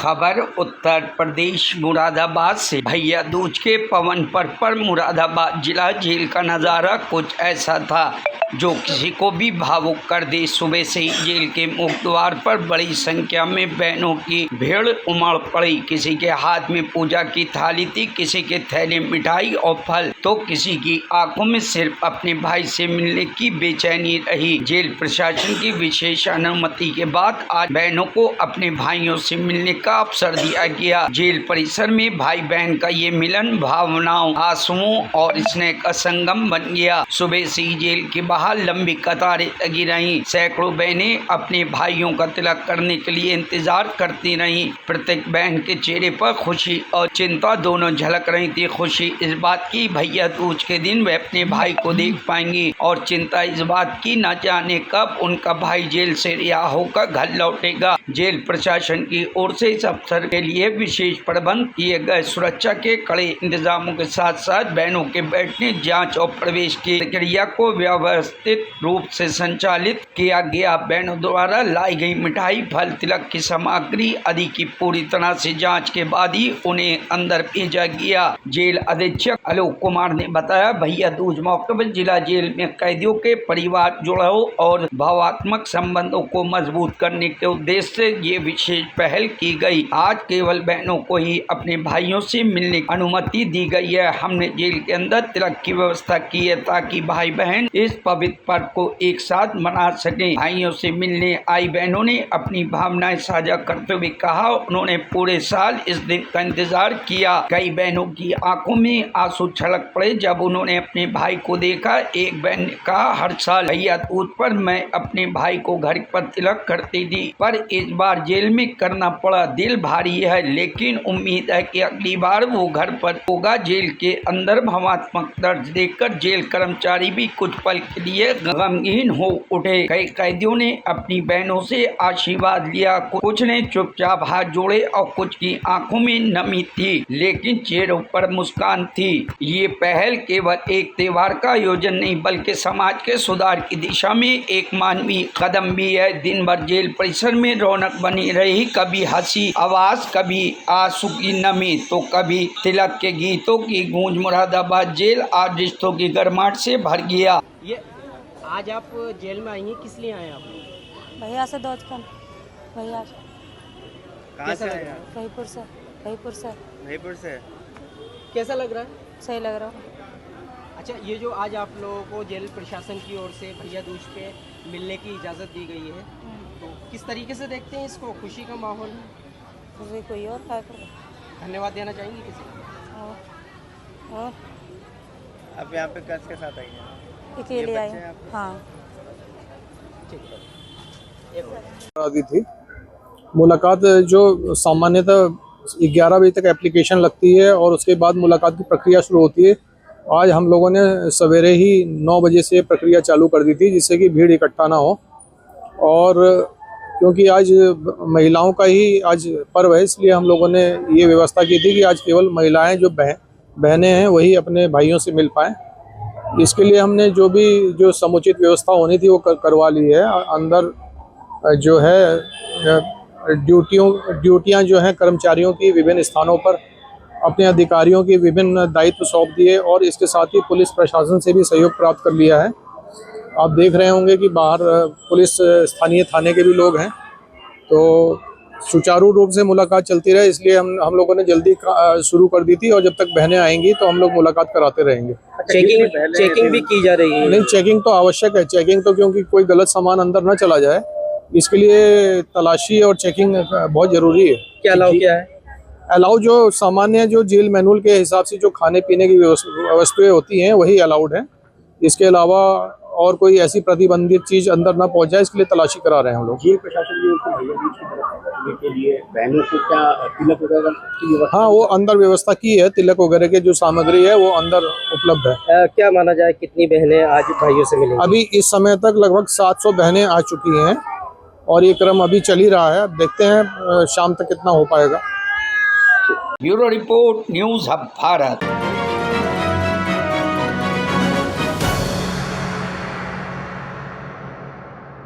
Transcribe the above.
खबर उत्तर प्रदेश मुरादाबाद से। भैया दूज के पवन पर्व पर मुरादाबाद जिला जेल का नज़ारा कुछ ऐसा था जो किसी को भी भावुक कर दे। सुबह से ही जेल के मुख्य द्वार पर बड़ी संख्या में बहनों की भीड़ उमड़ पड़ी। किसी के हाथ में पूजा की थाली थी, किसी के थैले मिठाई और फल, तो किसी की आंखों में सिर्फ अपने भाई से मिलने की बेचैनी रही। जेल प्रशासन की विशेष अनुमति के बाद आज बहनों को अपने भाइयों से मिलने का अवसर दिया गया। जेल परिसर में भाई बहन का ये मिलन भावनाओं, आंसुओं और स्नेह का संगम बन गया। सुबह से ही जेल के बाहर लंबी कतारें लगी रहीं। सैकड़ों बहनें अपने भाइयों का तिलक करने के लिए इंतजार करती रहीं। प्रत्येक बहन के चेहरे पर खुशी और चिंता दोनों झलक रही थी। खुशी इस बात की भैया दूज के दिन वे अपने भाई को देख पाएंगी और चिंता इस बात की न जाने कब उनका भाई जेल से रिहा होकर घर लौटेगा। जेल प्रशासन की ओर से इस अवसर के लिए विशेष प्रबंध किए गए। सुरक्षा के कड़े इंतजामों के साथ साथ बहनों के बैठने, जांच और प्रवेश की प्रक्रिया को व्यवस्थित रूप से संचालित किया गया। बहनों द्वारा लाई गई मिठाई, फल, तिलक की सामग्री आदि की पूरी तरह से जांच के बाद ही उन्हें अंदर भेजा गया। जेल अधीक्षक आलोक कुमार ने बताया, भैया दूज मौके पर जिला जेल में कैदियों के परिवार जुड़ाव और भावात्मक संबंधों को मजबूत करने के उद्देश्य से ये विशेष पहल की गई। आज केवल बहनों को ही अपने भाइयों से मिलने की अनुमति दी गई है। हमने जेल के अंदर तिलक की व्यवस्था की है ताकि भाई बहन इस पवित्र पर्व को एक साथ मना सकें। भाइयों से मिलने आई बहनों ने अपनी भावनाएं साझा करते हुए कहा, उन्होंने पूरे साल इस दिन का इंतजार किया। कई बहनों की आंखों में आंसू छलक पड़े जब उन्होंने अपने भाई को देखा। एक बहन ने कहा, हर साल भैया दूज पर मैं अपने भाई को घर पर तिलक करती थी, पर इस बार जेल में करना पड़ा। दिल भारी है, लेकिन उम्मीद है कि अगली बार वो घर पर होगा। जेल के अंदर भावनात्मक दर्द देखकर जेल कर्मचारी भी कुछ पल के लिए गमगीन हो उठे। कई कैदियों ने अपनी बहनों से आशीर्वाद लिया, कुछ ने चुपचाप हाथ जोड़े और कुछ की आंखों में नमी थी, लेकिन चेहरों पर मुस्कान थी। ये पहल केवल एक त्योहार का आयोजन नहीं बल्कि समाज के सुधार की दिशा में एक मानवीय कदम भी है। दिन भर जेल परिसर में रौनक बनी रही, कभी हंसी आवाज, कभी आंसू की नमी, तो कभी तिलक के गीतों की गूंज। मुरादाबाद जेल आज रिश्तों की गर्माहट से भर गया। ये आज आप जेल में आई हैं, किस लिए आए आप? भैया से दूज कर, भैया से। कहाँ से आए? कहींपुर से। वहीपुर से। कैसा लग रहा है? सही लग रहा है। अच्छा, ये जो आज आप लोगों को जेल प्रशासन की ओर से भैया दूज पे मिलने की इजाज़त दी गई है, तो किस तरीके से देखते हैं इसको? खुशी का माहौल है? खुशी कोई और काय कर। धन्यवाद देना चाहेंगे किसी को? और आप यहाँ पे किसके साथ आई हैं? अकेले आई हूँ। हाँ, दी थी मुलाकात जो सामान्यतः 11 बजे तक एप्लीकेशन लगती है और उसके बाद मुलाकात की प्रक्रिया शुरू होती है। आज हम लोगों ने सवेरे ही 9 बजे से प्रक्रिया चालू कर दी थी, जिससे कि भीड़ इकट्ठा ना हो। और क्योंकि आज महिलाओं का ही आज पर्व है, इसलिए हम लोगों ने ये व्यवस्था की थी कि आज केवल महिलाएं जो बहनें हैं वही अपने भाइयों से मिल पाएँ। इसके लिए हमने जो समुचित व्यवस्था होनी थी वो करवा ली है। अंदर जो है ड्यूटियां जो हैं कर्मचारियों की विभिन्न स्थानों पर अपने अधिकारियों की विभिन्न दायित्व सौंप दिए और इसके साथ ही पुलिस प्रशासन से भी सहयोग प्राप्त कर लिया है। आप देख रहे होंगे कि बाहर पुलिस स्थानीय थाने के भी लोग हैं, तो सुचारू रूप से मुलाकात चलती रहे, इसलिए हम लोगों ने जल्दी शुरू कर दी थी और जब तक बहनें आएंगी तो हम लोग मुलाकात कराते रहेंगे। चेकिंग भी की जा रही है? नहीं, चेकिंग तो आवश्यक है। चेकिंग तो क्योंकि कोई गलत सामान अंदर न चला जाए, इसके लिए तलाशी और चेकिंग बहुत जरूरी है। क्या है? अलाउ जो सामान्य जो जेल मैनुअल के हिसाब से जो खाने पीने की वस्तुएं होती हैं वही अलाउड है। इसके अलावा और कोई ऐसी प्रतिबंधित चीज अंदर ना पहुंच जाए, इसके लिए तलाशी करा रहे हैं हम लोग। जेल प्रशासन की ओर से भैया दूज की तरफ के लिए बहनों को क्या तिलक वगैरह की व्यवस्था? हाँ, वो अंदर व्यवस्था की है। तिलक वगैरह की जो सामग्री है वो अंदर उपलब्ध है। क्या माना जाए कितनी बहनें आज भाइयों से मिलेंगी? अभी इस समय तक लगभग 700 बहनें आ चुकी हैं और ये क्रम अभी चल ही रहा है। अब देखते हैं शाम तक कितना हो पाएगा। Bureau report, news hub Bharat.